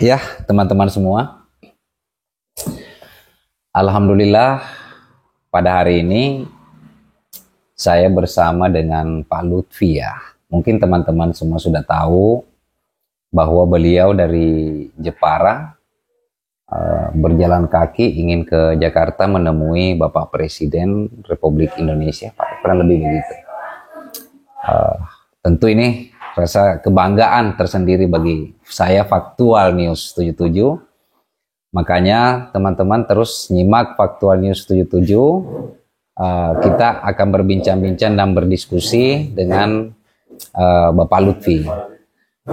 Ya, teman-teman semua, alhamdulillah pada hari ini saya bersama dengan Pak Lutfi ya. Mungkin teman-teman semua sudah tahu bahwa beliau dari Jepara berjalan kaki ingin ke Jakarta menemui Bapak Presiden Republik Indonesia, Pak, kurang lebih begitu. Tentu ini rasa kebanggaan tersendiri bagi saya Faktual News 77. Makanya teman-teman terus nyimak Faktual News 77. Kita akan berbincang-bincang dan berdiskusi dengan Bapak Lutfi.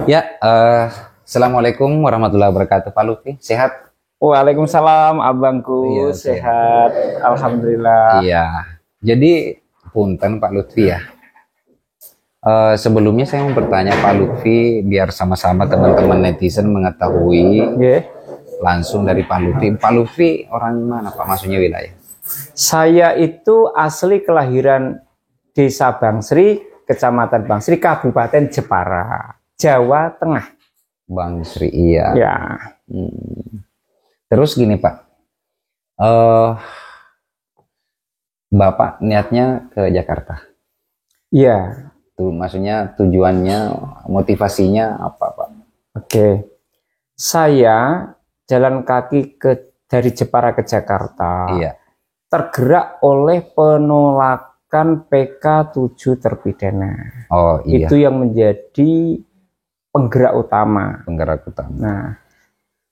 Ya, Assalamualaikum warahmatullahi wabarakatuh, Pak Lutfi. Sehat? Waalaikumsalam, abangku. Iya, sehat. Alhamdulillah. Iya. Jadi punten Pak Lutfi ya. Sebelumnya saya mau bertanya Pak Lutfi biar sama-sama teman-teman netizen mengetahui langsung dari Pak Lutfi. Pak Lutfi orang mana Pak, maksudnya wilayah? Saya itu asli kelahiran Desa Bangsri, Kecamatan Bangsri, Kabupaten Jepara, Jawa Tengah. Bangsri, iya. Ya. Terus gini Pak, Bapak niatnya ke Jakarta? Iya. Tuh, maksudnya tujuannya, motivasinya apa Pak? Oke. Saya jalan kaki dari Jepara ke Jakarta. Iya. Tergerak oleh penolakan PK 7 terpidana. Oh iya. Itu yang menjadi penggerak utama. Penggerak utama. Nah,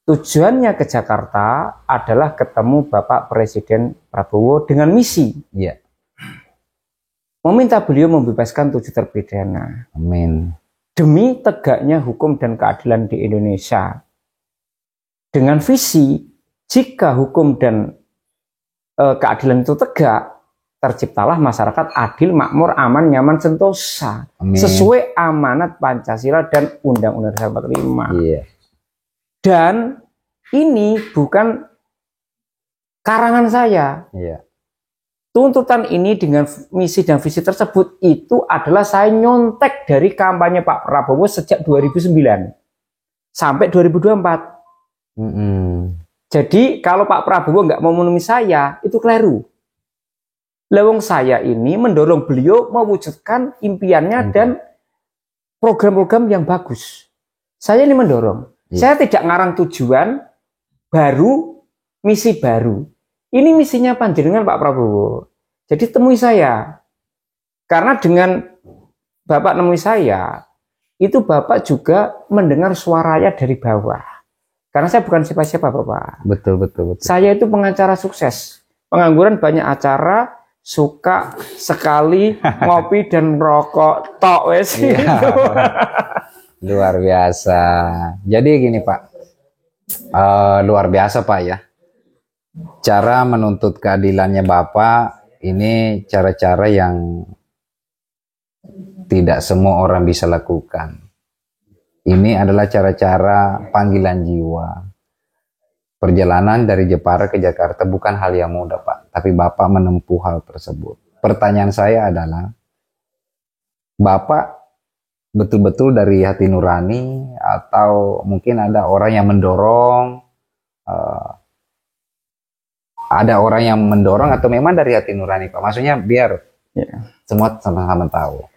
tujuannya ke Jakarta adalah ketemu Bapak Presiden Prabowo dengan misi. Iya. Meminta beliau membebaskan 7 terpidana. Amin. Demi tegaknya hukum dan keadilan di Indonesia. Dengan visi, jika hukum dan keadilan itu tegak, terciptalah masyarakat adil, makmur, aman, nyaman, sentosa. Amin. Sesuai amanat Pancasila dan Undang-Undang Dasar 45. Iya. Dan ini bukan karangan saya. Iya. Tuntutan ini dengan misi dan visi tersebut itu adalah saya nyontek dari kampanye Pak Prabowo sejak 2009 sampai 2024. Jadi kalau Pak Prabowo nggak mau memenuhi saya, itu keliru. Lewong saya ini mendorong beliau mewujudkan impiannya dan program-program yang bagus. Saya ini mendorong. Saya tidak ngarang tujuan baru, misi baru. Ini misinya panjenengan Pak Prabowo. Jadi temui saya. Karena dengan Bapak nemui saya, itu Bapak juga mendengar suaranya dari bawah. Karena saya bukan siapa-siapa Bapak. Betul. Saya itu pengacara sukses. Pengangguran banyak acara, suka sekali ngopi dan rokok tok wes. Iya. Luar biasa. Jadi gini Pak, luar biasa Pak ya. Cara menuntut keadilannya Bapak ini cara-cara yang tidak semua orang bisa lakukan. Ini adalah cara-cara panggilan jiwa. Perjalanan dari Jepara ke Jakarta bukan hal yang mudah Pak, tapi Bapak menempuh hal tersebut. Pertanyaan saya adalah, Bapak betul-betul dari hati nurani atau mungkin ada orang yang mendorong, ada orang yang mendorong atau memang dari hati nurani Pak? Maksudnya biar semua sama-sama tahu.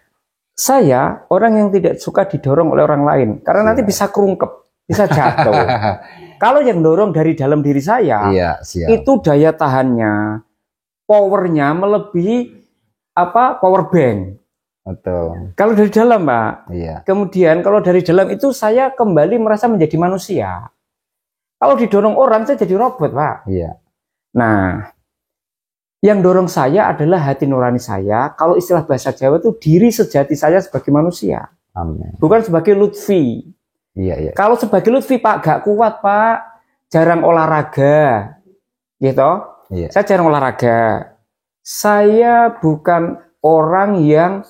Saya orang yang tidak suka didorong oleh orang lain karena nanti bisa kerungkep, bisa jatuh. Kalau yang dorong dari dalam diri saya, itu daya tahannya, powernya melebihi power bank. Betul. Kalau dari dalam Pak. Iya. Kemudian kalau dari dalam itu saya kembali merasa menjadi manusia. Kalau didorong orang saya jadi robot Pak. Iya. Nah, yang dorong saya adalah hati nurani saya. Kalau istilah bahasa Jawa itu diri sejati saya sebagai manusia. Amin. Bukan sebagai Lutfi. Iya. Kalau sebagai Lutfi Pak gak kuat Pak. Jarang olahraga. Gitu. Iya. Saya jarang olahraga. Saya bukan orang yang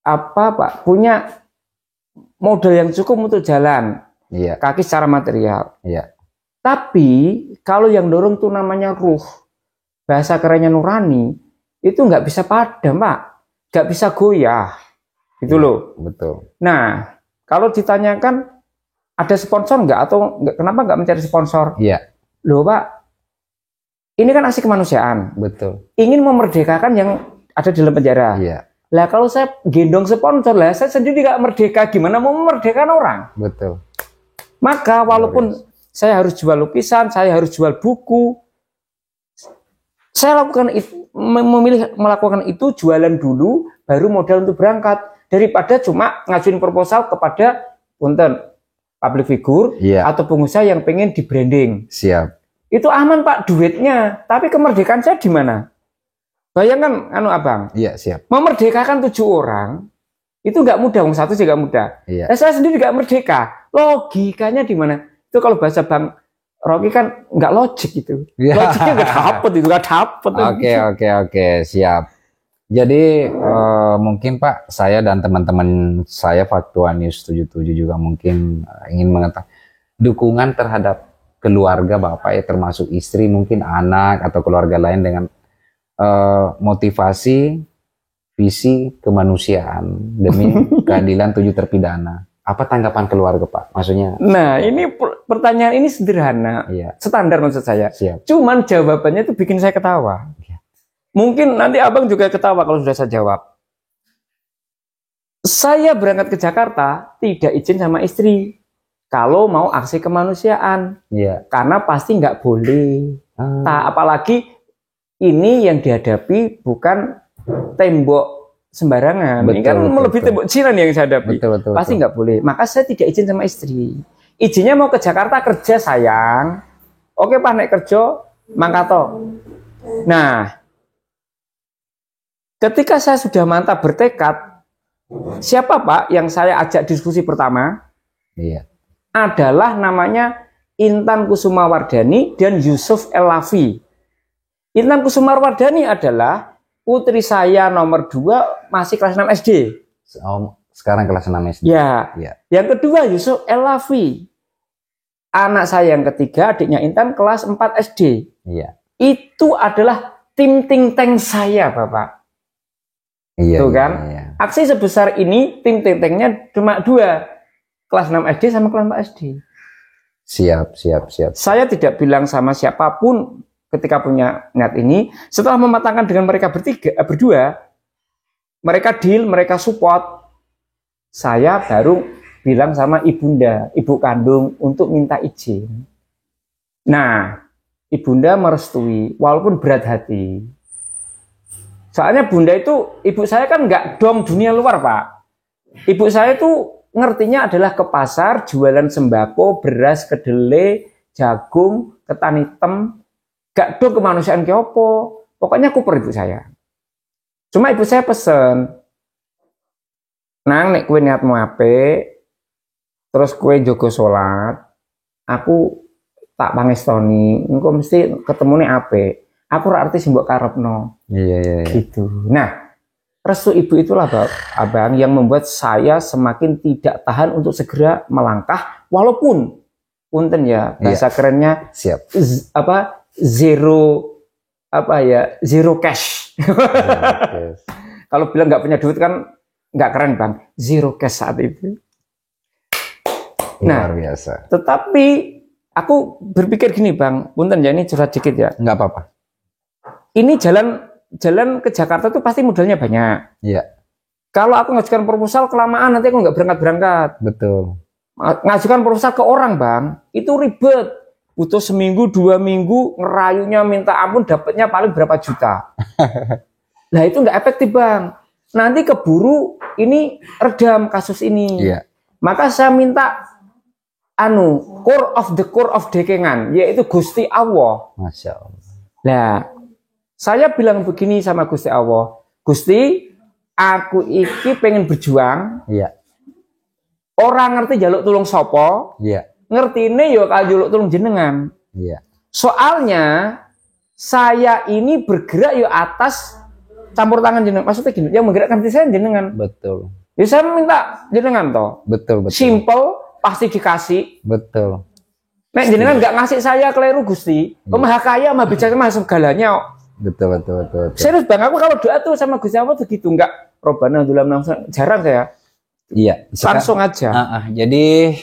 Pak punya modal yang cukup untuk jalan. Iya. Kaki secara material. Iya. Tapi kalau yang dorong tuh namanya ruh, bahasa kerennya nurani, itu nggak bisa padam Pak, nggak bisa goyah, gitu loh. Betul. Nah, kalau ditanyakan ada sponsor nggak atau nggak, kenapa nggak mencari sponsor? Iya, Loh Pak, ini kan aksi kemanusiaan. betul. Ingin memerdekakan yang ada di dalam penjara. Iya, Lah kalau saya gendong sponsor lah, saya sendiri nggak merdeka. Gimana mau memerdekakan orang? betul. Maka walaupun saya harus jual lukisan, saya harus jual buku, saya lakukan itu, memilih melakukan itu jualan dulu, baru modal untuk berangkat. Daripada cuma ngajuin proposal kepada punten public figure Iya. atau pengusaha yang pengen di branding. Siap. Itu aman Pak duitnya, tapi kemerdekaan saya di mana? Bayangkan Abang, Iya, siap. memerdekakan 7 orang itu nggak mudah, wong satu juga mudah. Iya. Saya sendiri nggak merdeka. Logikanya di mana? Itu kalau bahasa Bang Rocky kan nggak logik itu. Iya. Logiknya nggak dapet itu, nggak dapet. Oke, siap. Jadi mungkin Pak, saya dan teman-teman saya Faktual News 77 juga mungkin ingin mengetahui dukungan terhadap keluarga Bapak ya, termasuk istri, mungkin anak atau keluarga lain dengan motivasi, visi kemanusiaan demi keadilan 7 terpidana. Apa tanggapan keluarga Pak? Maksudnya? Nah, ini pertanyaan ini sederhana, Iya. standar maksud saya. Siap. Cuman jawabannya itu bikin saya ketawa. Mungkin nanti Abang juga ketawa kalau sudah saya jawab. Saya berangkat ke Jakarta tidak izin sama istri kalau mau aksi kemanusiaan, Iya. karena pasti nggak boleh. Apalagi ini yang dihadapi bukan tembok sembarangan. Ini kan melebihi tembok Cina nih yang saya hadapi. Betul. Pasti nggak boleh. Maka saya tidak izin sama istri. Izinnya mau ke Jakarta kerja sayang. Oke Pak, naik kerja, mangkato. Nah, ketika saya sudah mantap bertekad, siapa Pak yang saya ajak diskusi pertama? Iya. Adalah namanya Intan Kusumawardhani dan Yusuf Elafi. Intan Kusumawardhani adalah putri saya nomor 2, masih kelas 6 SD. Oh, sekarang kelas 6 SD. Ya. Iya. Yang kedua Yusuf Elafi. Anak saya yang ketiga, adiknya Intan kelas 4 SD. Iya. Itu adalah tim think tank saya, Bapak. Iya. Tuh kan? Iya. Aksi sebesar ini tim think tanknya cuma 2. Kelas 6 SD sama kelas 4 SD. Siap. Saya tidak bilang sama siapapun ketika punya niat ini. Setelah mematangkan dengan mereka berdua, mereka deal, mereka support. Saya baru bilang sama ibunda, ibu kandung untuk minta izin. Nah, ibunda merestui, walaupun berat hati. Soalnya bunda itu, ibu saya kan nggak dong dunia luar Pak. Ibu saya itu ngertinya adalah ke pasar, jualan sembako, beras, kedelai, jagung, ketan hitam. Gak dong kemanusiaan ke opo. Pokoknya kuper ibu saya. Cuma ibu saya pesen, nang nek kue niatmu apik, terus kue jogo sholat, aku tak pangestoni, engko mesti ketemune apik. Aku ora arti mbok karepno. Iya. Gitu. Nah, restu ibu itulah Abang yang membuat saya semakin tidak tahan untuk segera melangkah, walaupun punten ya bahasa kerennya Siap. zero cash. Kalau bilang nggak punya duit kan nggak keren Bang, zero cash saat itu. Luar biasa. Tetapi aku berpikir gini Bang, punten ya ini curhat dikit ya. Nggak apa-apa. Ini jalan ke Jakarta tuh pasti modalnya banyak. Iya. Kalau aku ngajukan proposal kelamaan nanti aku nggak berangkat. Betul. Ngajukan proposal ke orang Bang, itu ribet. Butuh seminggu, 2 minggu, ngerayunya minta ampun, dapatnya paling berapa juta. Nah itu nggak efektif Bang. Nanti keburu ini redam kasus ini. Iya. Maka saya minta core of dekengan, yaitu Gusti Allah. Masya Allah. Nah, saya bilang begini sama Gusti Allah, Gusti, aku iki pengen berjuang. Iya. Orang ngerti jaluk tulung sopo, Iya. ngerti ini yo kalau jaluk tulung jenengan. Iya. Soalnya saya ini bergerak yo atas campur tangan jenengan. Maksudnya gini, yang menggerakkan hati saya jenengan. Betul. Ya saya minta jenengan toh. Betul. Simple, pasti dikasih. Betul. Nek jenengan nggak ngasih saya keliru Gusti. Maha kaya, maha bijaksana, maha segalanya. Betul. Serius Bang, aku kalau doa tuh sama Gusti Allah tuh gitu, nggak Robbana dzulumna, jarang saya. Iya. Langsung aja. Jadi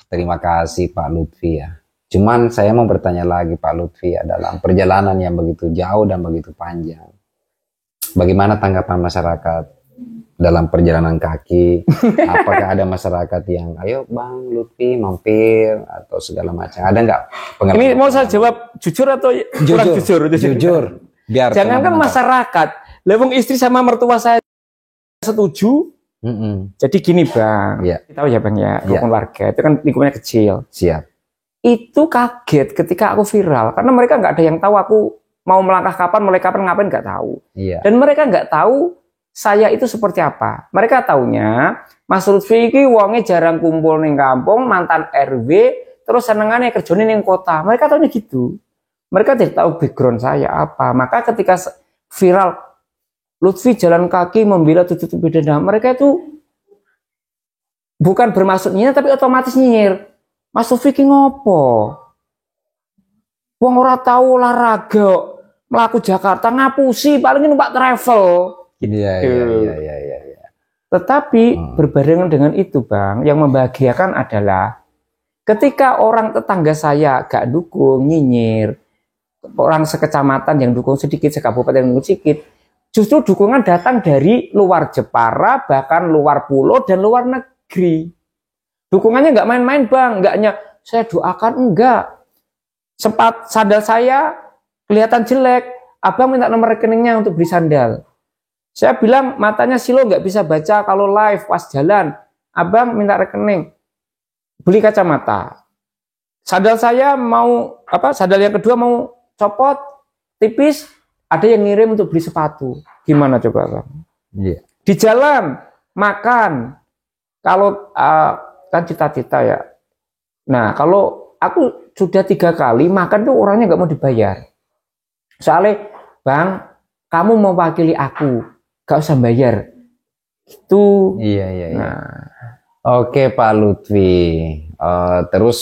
terima kasih Pak Lutfi ya. Cuman saya mau bertanya lagi Pak Lutfi ya, dalam perjalanan yang begitu jauh dan begitu panjang, bagaimana tanggapan masyarakat dalam perjalanan kaki? Apakah ada masyarakat yang, ayo Bang Lutfi mampir atau segala macam? Ada nggak pengalaman? Ini mau saya jawab jujur atau kurang jujur? Jujur. Biar jangankan masyarakat, lewung istri sama mertua saya setuju. Jadi gini Bang, tahu ya Bang ya, rukun warga itu kan lingkungannya kecil. Siap. Itu kaget ketika aku viral, karena mereka nggak ada yang tahu aku mau melangkah kapan, mulai kapan, ngapain nggak tahu. Dan mereka nggak tahu saya itu seperti apa. Mereka taunya Mas Lutfi iki wonge jarang kumpul ning kampung, mantan RW, terus senengane kerjane ning kota. Mereka taunya gitu. Mereka tidak tahu background saya apa. Maka ketika viral Lutfi jalan kaki membela tujuh bidana, mereka itu bukan bermaksud nyinyir, tapi otomatis nyinyir. Mas Lutfi ki ngopo? Wong ora tahu olahraga, melaku Jakarta ngapusi, paling numpak travel. Iya. Tetapi berbarengan dengan itu Bang, yang membahagiakan adalah ketika orang tetangga saya gak dukung, nyinyir, orang sekecamatan yang dukung sedikit, sekabupaten yang dukung sedikit, justru dukungan datang dari luar Jepara, bahkan luar pulau dan luar negeri. Dukungannya nggak main-main Bang, nggaknya saya doakan, enggak. Sempat sandal saya kelihatan jelek, abang minta nomor rekeningnya untuk beli sandal. Saya bilang matanya Silo nggak bisa baca kalau live pas jalan, abang minta rekening, beli kacamata. Sandal saya mau sandal yang kedua mau copot, tipis, ada yang ngirim untuk beli sepatu. Gimana coba Bang? Di jalan makan, kalau kan cita-cita ya. Nah kalau aku sudah 3 kali makan tuh orangnya nggak mau dibayar. Soalnya Bang, kamu mau wakili aku, gak usah bayar. Itu. Iya. Nah. Oke Pak Lutfi. Terus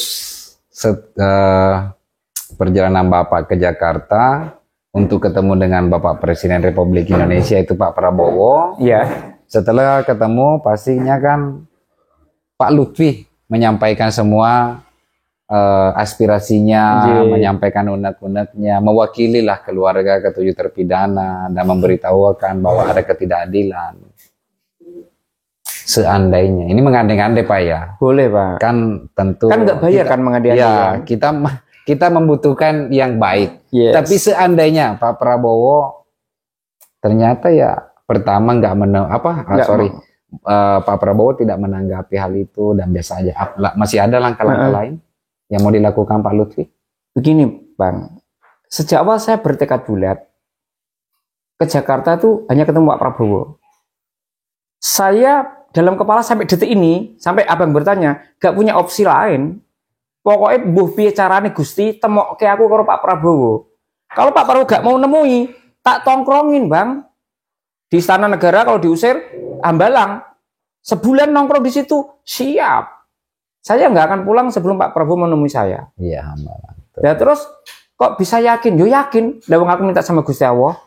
perjalanan Bapak ke Jakarta untuk ketemu dengan Bapak Presiden Republik Indonesia itu Pak Prabowo. Iya. Setelah ketemu pastinya kan Pak Lutfi menyampaikan semua aspirasinya, menyampaikan unek-uneknya, mewakililah keluarga ketujuh terpidana dan memberitahukan bahwa ada ketidakadilan. Seandainya, ini mengandai-andai Pak ya. Boleh Pak. Kan tentu. Kan nggak bayar kan mengandai-andai. Ya, kita membutuhkan yang baik. Yes. Tapi seandainya Pak Prabowo ternyata ya pertama Pak Prabowo tidak menanggapi hal itu dan biasa aja. Masih ada langkah-langkah lain yang mau dilakukan Pak Lutfi? Begini Bang, sejak awal saya bertekad bulat ke Jakarta tuh hanya ketemu Pak Prabowo. Saya dalam kepala sampai detik ini, sampai abang bertanya, gak punya opsi lain. Pokoknya mbuh piye carane Gusti temokke aku karo Pak Prabowo. Kalau Pak Prabowo gak mau nemui, tak tongkrongin Bang. Di Istana Negara kalau diusir, Hambalang. Sebulan nongkrong di situ, siap. Saya nggak akan pulang sebelum Pak Prabowo menemui saya. Iya, Hambalang. Ya terus kok bisa yakin? Yo yakin. Lawang aku minta sama Gusti Allah.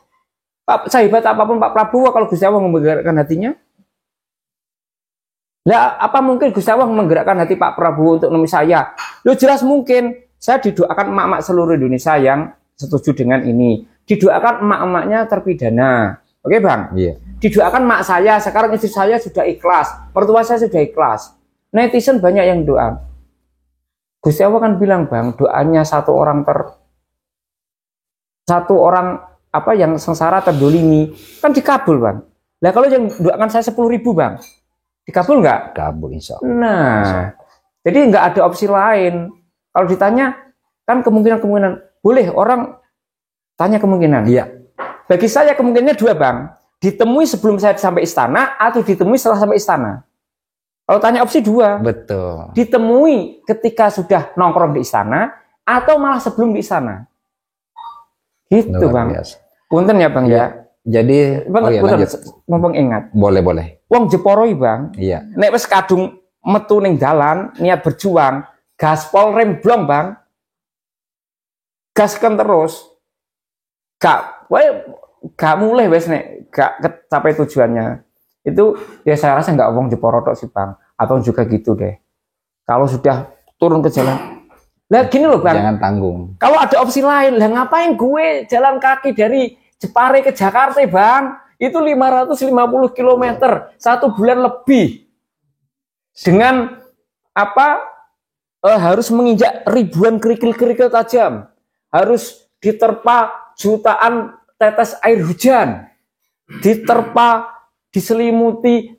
Pak, sehebat apapun Pak Prabowo kalau Gusti Allah menggerakkan hatinya. Lah apa mungkin Gusti Allah menggerakkan hati Pak Prabowo untuk menemui saya? Lo jelas mungkin. Saya didoakan emak-emak seluruh Indonesia yang setuju dengan ini. Didoakan emak-emaknya terpidana. Oke Bang? Iya. Didoakan mak saya, sekarang istri saya sudah ikhlas, mertua saya sudah ikhlas. Netizen banyak yang doa. Gusti Allah kan bilang Bang, doanya satu orang yang sengsara terdolimi kan dikabul Bang. Lah kalau yang doakan saya 10.000 Bang, dikabul nggak? Kabul insya Allah. Nah, jadi nggak ada opsi lain. Kalau ditanya kan kemungkinan boleh orang tanya kemungkinan. Iya. Bagi saya kemungkinannya 2 Bang. Ditemui sebelum saya sampai istana atau ditemui setelah sampai istana. Kalau tanya opsi 2. Betul. Ditemui ketika sudah nongkrong di istana atau malah sebelum di istana. Gitu luar Bang. Biasa. Punten ya Bang ya. Jadi ngomong ingat. Boleh. Wong Jeporoi Bang. Iya. Nek wis kadung metu ning dalan niat berjuang, gaspol rem blong Bang. Gaskan terus. Gak mulai wes nek gak capai tujuannya. Itu ya saya rasa nggak wong Jeporo tok sih Bang, atau juga gitu deh. Kalau sudah turun ke jalan. Lah gini loh Bang. Jangan tanggung. Kalau ada opsi lain, lah ngapain gue jalan kaki dari Jepare ke Jakarta Bang? Itu 550 km, 1 bulan lebih. Dengan harus menginjak ribuan kerikil-kerikil tajam. Harus diterpa jutaan tetes air hujan. Diterpa, diselimuti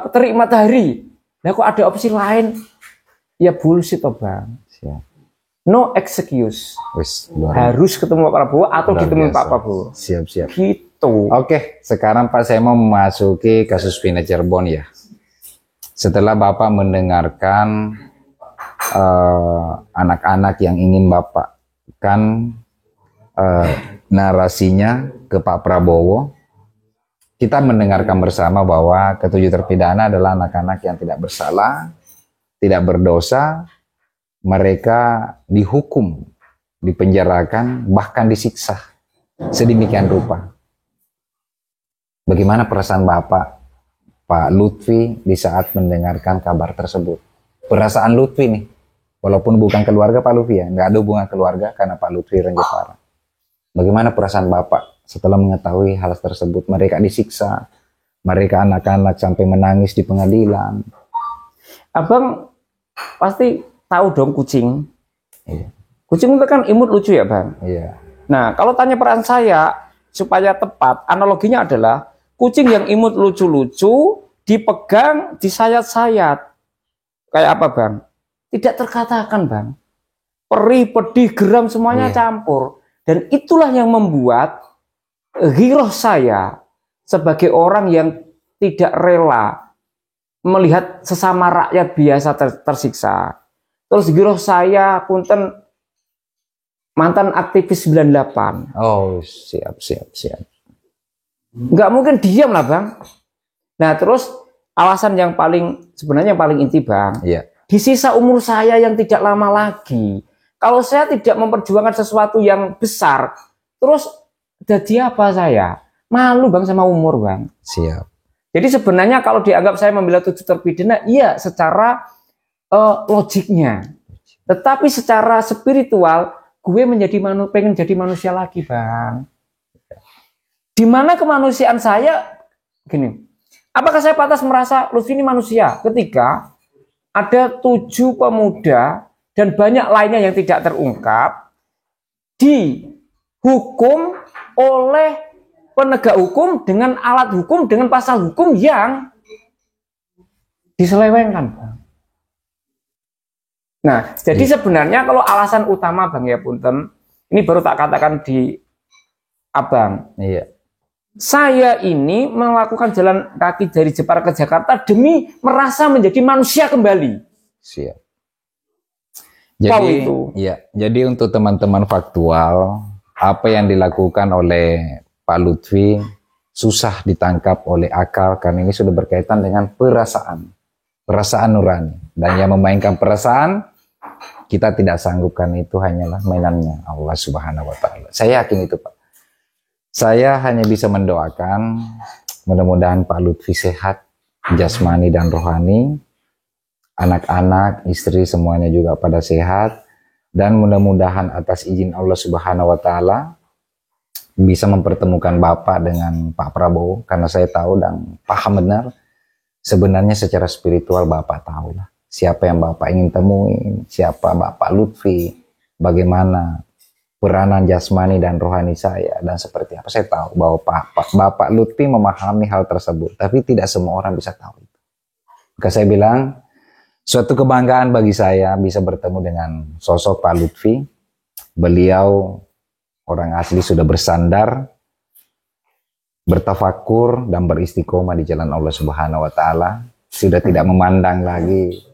terik matahari. Nah kok ada opsi lain? Ya bullshit Bang. Siap. No excuse. Harus ketemu Pak Prabowo atau ketemu Pak Prabowo. Siap. Gitu. Oke, sekarang Pak saya mau memasuki kasus Vina Cirebon ya. Setelah Bapak mendengarkan anak-anak yang ingin Bapak kan narasinya ke Pak Prabowo, kita mendengarkan bersama bahwa ketujuh terpidana adalah anak-anak yang tidak bersalah, tidak berdosa, mereka dihukum, dipenjarakan, bahkan disiksa sedemikian rupa. Bagaimana perasaan Bapak, Pak Lutfi, di saat mendengarkan kabar tersebut? Perasaan Lutfi nih, walaupun bukan keluarga Pak Lutfi ya, nggak ada hubungan keluarga karena Pak Lutfi orang Jepara. Bagaimana perasaan Bapak setelah mengetahui hal tersebut? Mereka disiksa, mereka anak-anak sampai menangis di pengadilan. Abang pasti tahu dong kucing. Iya. Kucing itu kan imut lucu ya Bang. Iya. Nah kalau tanya peran saya supaya tepat, analoginya adalah kucing yang imut lucu-lucu dipegang, disayat-sayat. Kayak apa Bang? Tidak terkatakan Bang. Perih, pedih, geram semuanya campur. Dan itulah yang membuat giroh saya sebagai orang yang tidak rela melihat sesama rakyat biasa tersiksa. Terus giroh saya punten mantan aktivis 98. Oh, siap. Nggak mungkin diam lah Bang. Nah terus alasan yang sebenarnya yang paling inti Bang. Iya. Di sisa umur saya yang tidak lama lagi, kalau saya tidak memperjuangkan sesuatu yang besar, terus jadi apa saya? Malu Bang sama umur Bang. Siap. Jadi sebenarnya kalau dianggap saya membela tujuh terpidana, iya secara logiknya. Tetapi secara spiritual, gue pengen jadi manusia lagi Bang. Di mana kemanusiaan saya, gini, apakah saya pantas merasa Lutfi ini manusia ketika ada 7 pemuda dan banyak lainnya yang tidak terungkap dihukum oleh penegak hukum dengan alat hukum, dengan pasal hukum yang diselewengkan Bang. Nah, jadi sebenarnya kalau alasan utama Bang ya punten, ini baru tak katakan di Abang. Iya. Saya ini melakukan jalan kaki dari Jepara ke Jakarta demi merasa menjadi manusia kembali. Siap. Jadi, jadi untuk teman-teman faktual, apa yang dilakukan oleh Pak Lutfi susah ditangkap oleh akal karena ini sudah berkaitan dengan perasaan nurani. Dan yang memainkan perasaan, kita tidak sanggupkan, itu hanyalah mainannya Allah Subhanahu wa Ta'ala. Saya yakin itu Pak. Saya hanya bisa mendoakan mudah-mudahan Pak Lutfi sehat jasmani dan rohani, anak-anak, istri semuanya juga pada sehat, dan mudah-mudahan atas izin Allah Subhanahu wa Ta'ala bisa mempertemukan Bapak dengan Pak Prabowo, karena saya tahu dan paham benar sebenarnya secara spiritual Bapak tahu lah siapa yang Bapak ingin temuin, siapa Bapak Lutfi, bagaimana peranan jasmani dan rohani saya, dan seperti apa. Saya tahu bahwa Bapak Lutfi memahami hal tersebut, tapi tidak semua orang bisa tahu itu. Maka saya bilang, suatu kebanggaan bagi saya bisa bertemu dengan sosok Pak Lutfi. Beliau orang asli sudah bersandar, bertafakur, dan beristiqomah di jalan Allah Subhanahu wa Ta'ala. Sudah tidak memandang lagi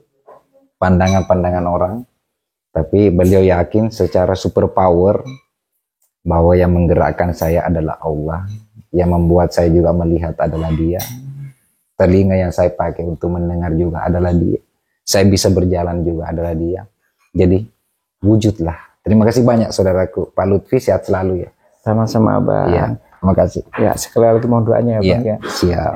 pandangan-pandangan orang, tapi beliau yakin secara superpower bahwa yang menggerakkan saya adalah Allah, yang membuat saya juga melihat adalah Dia, telinga yang saya pakai untuk mendengar juga adalah Dia, saya bisa berjalan juga adalah Dia. Jadi wujudlah. Terima kasih banyak saudaraku. Pak Lutfi sehat selalu ya. Sama-sama Bang. Iya, terima kasih. Ya sekali lagi mohon doanya ya Bang ya. Siap.